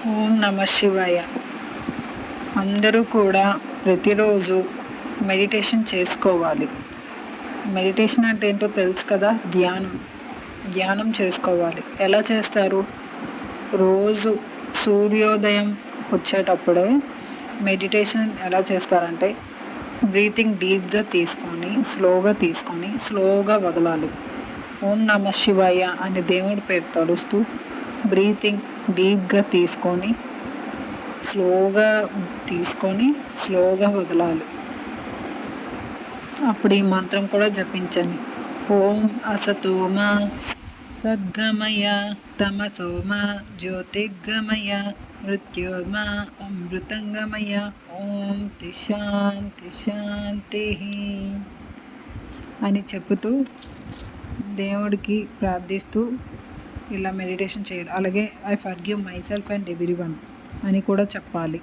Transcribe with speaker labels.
Speaker 1: ఓం నమ శివాయ. అందరూ కూడా ప్రతిరోజు మెడిటేషన్ చేసుకోవాలి. మెడిటేషన్ అంటే ఏంటో తెలుసు కదా, ధ్యానం చేసుకోవాలి. ఎలా చేస్తారు? రోజు సూర్యోదయం వచ్చేటప్పుడే మెడిటేషన్ ఎలా చేస్తారంటే, బ్రీతింగ్ డీప్గా తీసుకొని స్లోగా వదలాలి. ఓం నమ శివాయ అని దేవుడి పేరు తలుస్తూ బ్రీతింగ్ డీప్గా తీసుకొని స్లోగా వదలాలి. అప్పుడు ఈ మంత్రం కూడా జపించండి. ఓం అసతోమ సద్గమయ తమసోమ జ్యోతిర్గమయ మృత్యోర్మ అమృతంగమయ ఓం శాంతి అని చెబుతూ దేవుడికి ప్రార్థిస్తూ ఇలా మెడిటేషన్ చేయాలి. అలాగే I forgive my self and everyone అని కూడా చెప్పాలి.